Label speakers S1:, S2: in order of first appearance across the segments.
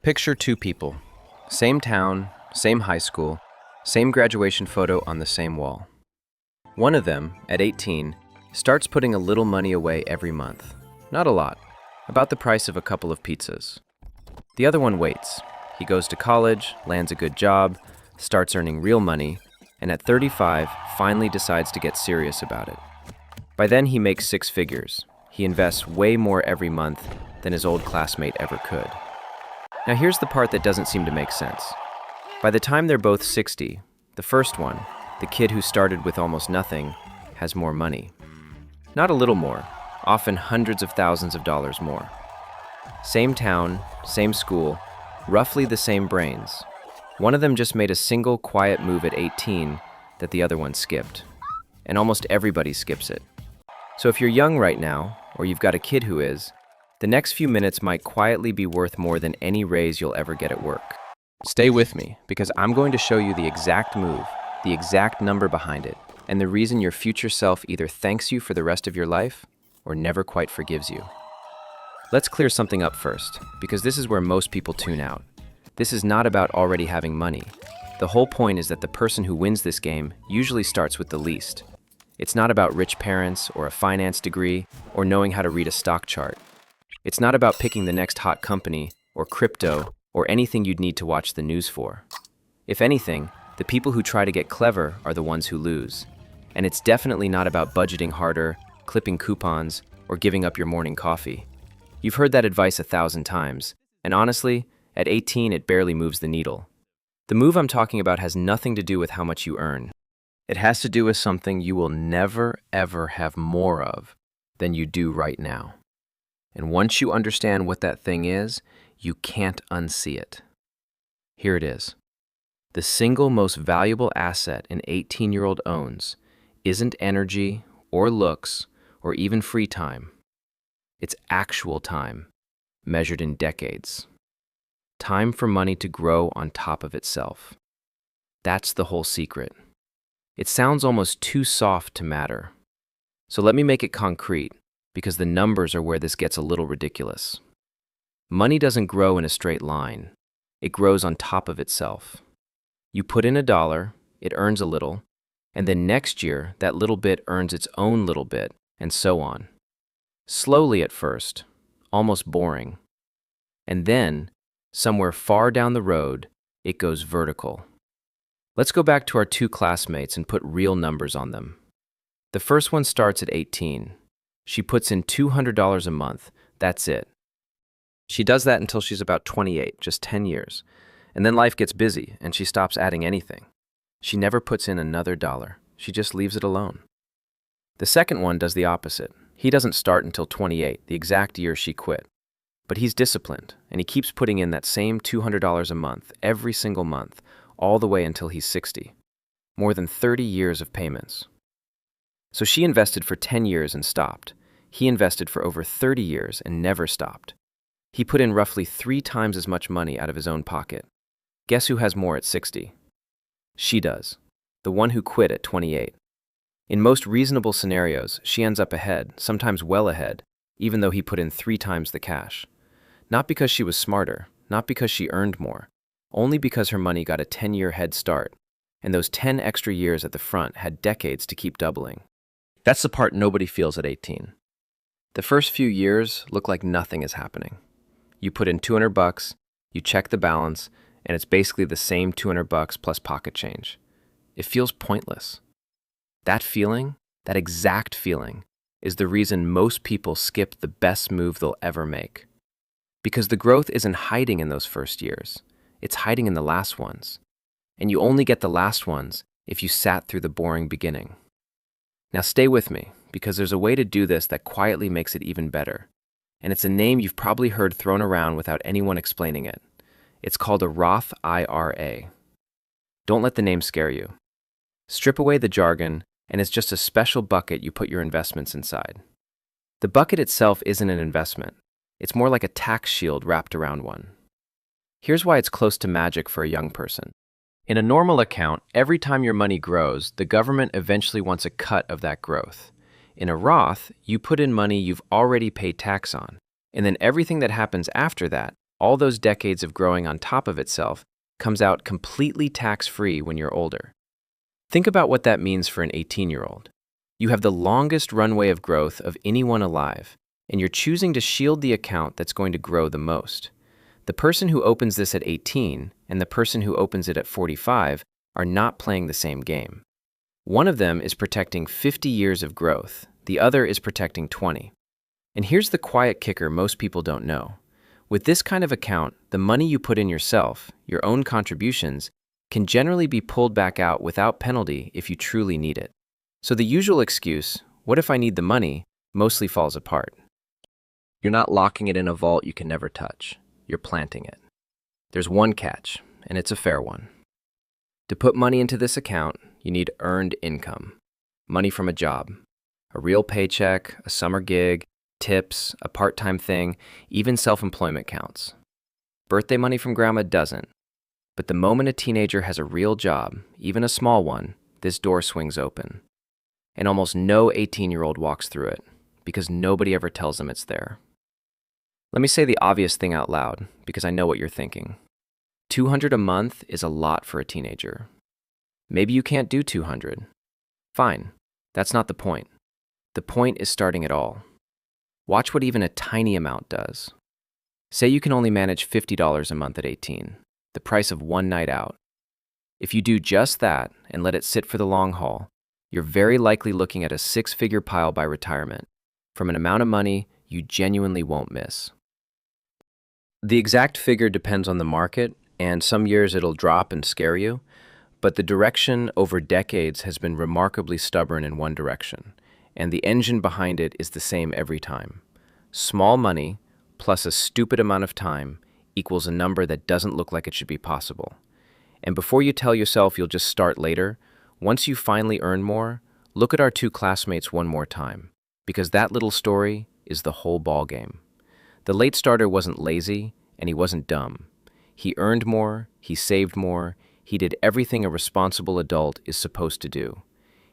S1: Picture two people, same town, same high school, same graduation photo on the same wall. One of them, at 18, starts putting a little money away every month. Not a lot, about the price of a couple of pizzas. The other one waits. He goes to college, lands a good job, starts earning real money, and at 35, finally decides to get serious about it. By then, he makes six figures. He invests way more every month than his old classmate ever could. Now here's the part that doesn't seem to make sense. By the time they're both 60, the first one, the kid who started with almost nothing, has more money. Not a little more, often hundreds of thousands of dollars more. Same town, same school, roughly the same brains. One of them just made a single quiet move at 18 that the other one skipped. And almost everybody skips it. So if you're young right now, or you've got a kid who is, the next few minutes might quietly be worth more than any raise you'll ever get at work. Stay with me, because I'm going to show you the exact move, the exact number behind it, and the reason your future self either thanks you for the rest of your life or never quite forgives you. Let's clear something up first, because this is where most people tune out. This is not about already having money. The whole point is that the person who wins this game usually starts with the least. It's not about rich parents or a finance degree or knowing how to read a stock chart. It's not about picking the next hot company or crypto or anything you'd need to watch the news for. If anything, the people who try to get clever are the ones who lose. And it's definitely not about budgeting harder, clipping coupons, or giving up your morning coffee. You've heard that advice 1,000 times, and honestly, at 18 it barely moves the needle. The move I'm talking about has nothing to do with how much you earn. It has to do with something you will never, ever have more of than you do right now. And once you understand what that thing is, you can't unsee it. Here it is. The single most valuable asset an 18-year-old owns isn't energy or looks or even free time. It's actual time, measured in decades. Time for money to grow on top of itself. That's the whole secret. It sounds almost too soft to matter. So let me make it concrete, because the numbers are where this gets a little ridiculous. Money doesn't grow in a straight line. It grows on top of itself. You put in $1, it earns a little, and then next year, that little bit earns its own little bit, and so on. Slowly at first, almost boring. And then, somewhere far down the road, it goes vertical. Let's go back to our two classmates and put real numbers on them. The first one starts at 18. She puts in $200 a month. That's it. She does that until she's about 28, just 10 years. And then life gets busy, and she stops adding anything. She never puts in another dollar. She just leaves it alone. The second one does the opposite. He doesn't start until 28, the exact year she quit. But he's disciplined, and he keeps putting in that same $200 a month, every single month, all the way until he's 60. More than 30 years of payments. So she invested for 10 years and stopped. He invested for over 30 years and never stopped. He put in roughly 3 times as much money out of his own pocket. Guess who has more at 60? She does, the one who quit at 28. In most reasonable scenarios, she ends up ahead, sometimes well ahead, even though he put in 3 times the cash. Not because she was smarter, not because she earned more, only because her money got a 10-year head start, and those 10 extra years at the front had decades to keep doubling. That's the part nobody feels at 18. The first few years look like nothing is happening. You put in $200, you check the balance, and it's basically the same $200 plus pocket change. It feels pointless. That feeling, that exact feeling, is the reason most people skip the best move they'll ever make. Because the growth isn't hiding in those first years. It's hiding in the last ones. And you only get the last ones if you sat through the boring beginning. Now stay with me, because there's a way to do this that quietly makes it even better. And it's a name you've probably heard thrown around without anyone explaining it. It's called a Roth IRA. Don't let the name scare you. Strip away the jargon, and it's just a special bucket you put your investments inside. The bucket itself isn't an investment. It's more like a tax shield wrapped around one. Here's why it's close to magic for a young person. In a normal account, every time your money grows, the government eventually wants a cut of that growth. In a Roth, you put in money you've already paid tax on, and then everything that happens after that, all those decades of growing on top of itself, comes out completely tax-free when you're older. Think about what that means for an 18-year-old. You have the longest runway of growth of anyone alive, and you're choosing to shield the account that's going to grow the most. The person who opens this at 18 and the person who opens it at 45 are not playing the same game. One of them is protecting 50 years of growth, the other is protecting 20. And here's the quiet kicker most people don't know. With this kind of account, the money you put in yourself, your own contributions, can generally be pulled back out without penalty if you truly need it. So the usual excuse, "What if I need the money?" mostly falls apart. You're not locking it in a vault you can never touch. You're planting it. There's one catch, and it's a fair one. To put money into this account, you need earned income. Money from a job. A real paycheck, a summer gig, tips, a part-time thing, even self-employment counts. Birthday money from grandma doesn't. But the moment a teenager has a real job, even a small one, this door swings open. And almost no 18-year-old walks through it, because nobody ever tells them it's there. Let me say the obvious thing out loud, because I know what you're thinking. $200 a month is a lot for a teenager. Maybe you can't do $200. Fine, that's not the point. The point is starting it all. Watch what even a tiny amount does. Say you can only manage $50 a month at 18, the price of one night out. If you do just that and let it sit for the long haul, you're very likely looking at a six-figure pile by retirement, from an amount of money you genuinely won't miss. The exact figure depends on the market, and some years it'll drop and scare you, but the direction over decades has been remarkably stubborn in one direction, and the engine behind it is the same every time. Small money plus a stupid amount of time equals a number that doesn't look like it should be possible. And before you tell yourself you'll just start later, once you finally earn more, look at our two classmates one more time, because that little story is the whole ballgame. The late starter wasn't lazy, and he wasn't dumb. He earned more, he saved more, he did everything a responsible adult is supposed to do.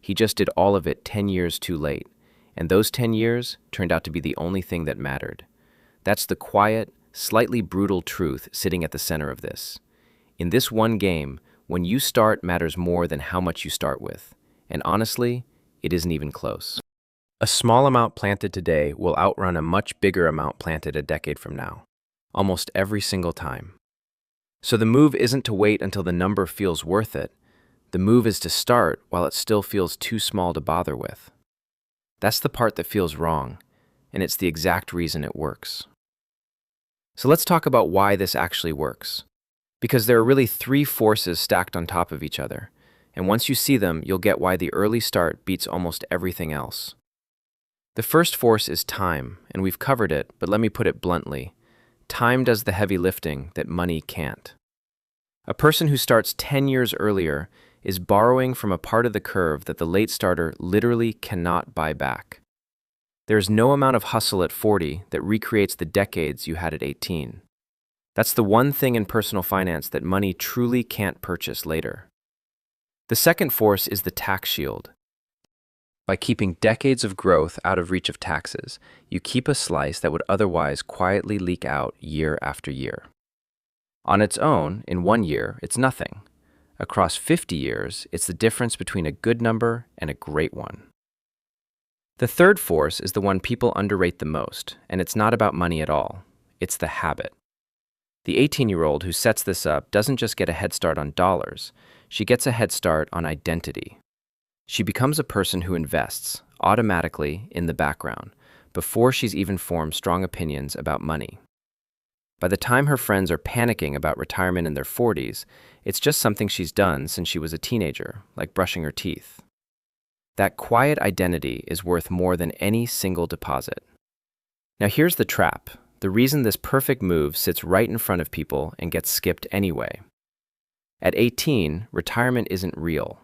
S1: He just did all of it 10 years too late, and those 10 years turned out to be the only thing that mattered. That's the quiet, slightly brutal truth sitting at the center of this. In this one game, when you start matters more than how much you start with, and honestly, it isn't even close. A small amount planted today will outrun a much bigger amount planted a decade from now, almost every single time. So the move isn't to wait until the number feels worth it. The move is to start while it still feels too small to bother with. That's the part that feels wrong, and it's the exact reason it works. So let's talk about why this actually works. Because there are really three forces stacked on top of each other, and once you see them, you'll get why the early start beats almost everything else. The first force is time, and we've covered it, but let me put it bluntly. Time does the heavy lifting that money can't. A person who starts 10 years earlier is borrowing from a part of the curve that the late starter literally cannot buy back. There is no amount of hustle at 40 that recreates the decades you had at 18. That's the one thing in personal finance that money truly can't purchase later. The second force is the tax shield. By keeping decades of growth out of reach of taxes, you keep a slice that would otherwise quietly leak out year after year. On its own, in 1 year, it's nothing. Across 50 years, it's the difference between a good number and a great one. The third force is the one people underrate the most, and it's not about money at all. It's the habit. The 18-year-old who sets this up doesn't just get a head start on dollars, she gets a head start on identity. She becomes a person who invests, automatically, in the background, before she's even formed strong opinions about money. By the time her friends are panicking about retirement in their 40s, it's just something she's done since she was a teenager, like brushing her teeth. That quiet identity is worth more than any single deposit. Now here's the trap, the reason this perfect move sits right in front of people and gets skipped anyway. At 18, retirement isn't real.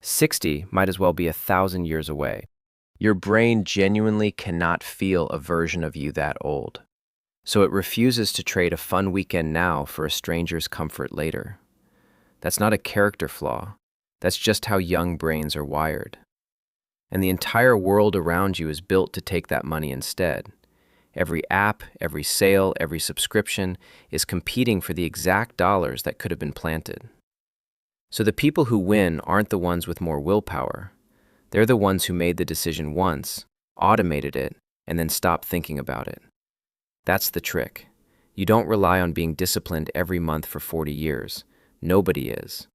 S1: 60 might as well be 1,000 years away. Your brain genuinely cannot feel a version of you that old. So it refuses to trade a fun weekend now for a stranger's comfort later. That's not a character flaw. That's just how young brains are wired. And the entire world around you is built to take that money instead. Every app, every sale, every subscription is competing for the exact dollars that could have been planted. So the people who win aren't the ones with more willpower. They're the ones who made the decision once, automated it, and then stopped thinking about it. That's the trick. You don't rely on being disciplined every month for 40 years. Nobody is.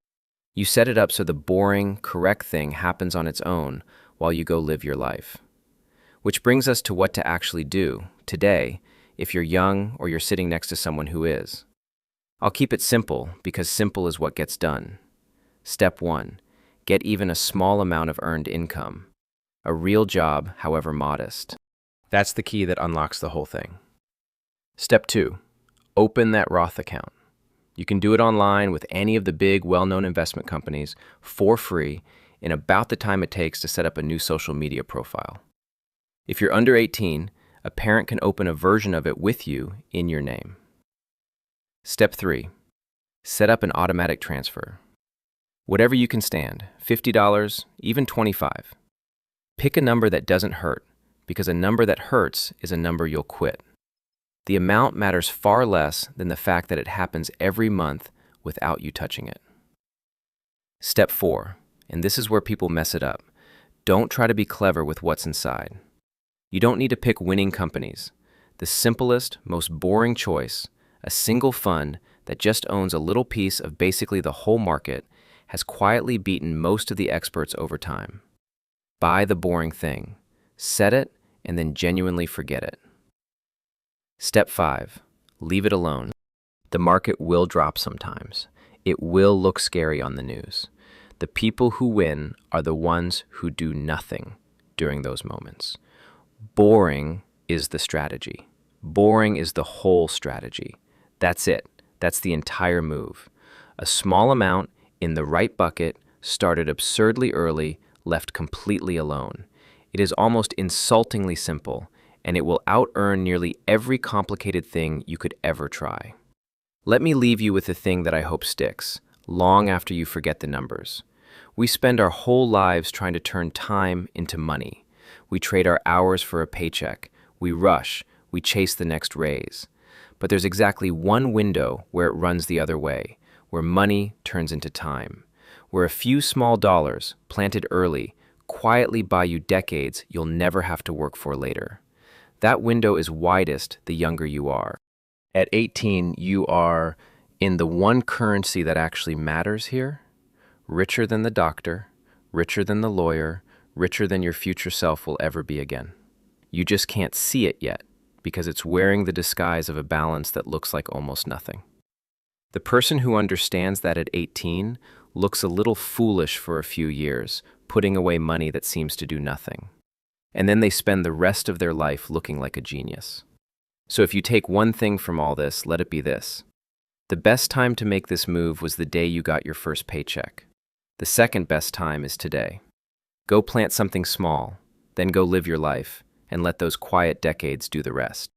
S1: You set it up so the boring, correct thing happens on its own while you go live your life. Which brings us to what to actually do today if you're young or you're sitting next to someone who is. I'll keep it simple because simple is what gets done. Step 1. Get even a small amount of earned income. A real job, however modest. That's the key that unlocks the whole thing. Step 2. Open that Roth account. You can do it online with any of the big, well-known investment companies for free in about the time it takes to set up a new social media profile. If you're under 18, a parent can open a version of it with you in your name. Step 3. Set up an automatic transfer. Whatever you can stand, $50, even $25. Pick a number that doesn't hurt, because a number that hurts is a number you'll quit. The amount matters far less than the fact that it happens every month without you touching it. Step 4, and this is where people mess it up. Don't try to be clever with what's inside. You don't need to pick winning companies. The simplest, most boring choice, a single fund that just owns a little piece of basically the whole market, has quietly beaten most of the experts over time. Buy the boring thing, set it, and then genuinely forget it. Step 5. Leave it alone. The market will drop sometimes. It will look scary on the news. The people who win are the ones who do nothing during those moments. Boring is the strategy. Boring is the whole strategy. That's it. That's the entire move. A small amount in the right bucket, started absurdly early, left completely alone. It is almost insultingly simple, and it will out-earn nearly every complicated thing you could ever try. Let me leave you with the thing that I hope sticks, long after you forget the numbers. We spend our whole lives trying to turn time into money. We trade our hours for a paycheck. We rush. We chase the next raise. But there's exactly one window where it runs the other way, where money turns into time, where a few small dollars, planted early, quietly buy you decades you'll never have to work for later. That window is widest the younger you are. At 18, you are in the one currency that actually matters here, richer than the doctor, richer than the lawyer, richer than your future self will ever be again. You just can't see it yet because it's wearing the disguise of a balance that looks like almost nothing. The person who understands that at 18 looks a little foolish for a few years, putting away money that seems to do nothing. And then they spend the rest of their life looking like a genius. So if you take one thing from all this, let it be this. The best time to make this move was the day you got your first paycheck. The second best time is today. Go plant something small, then go live your life, and let those quiet decades do the rest.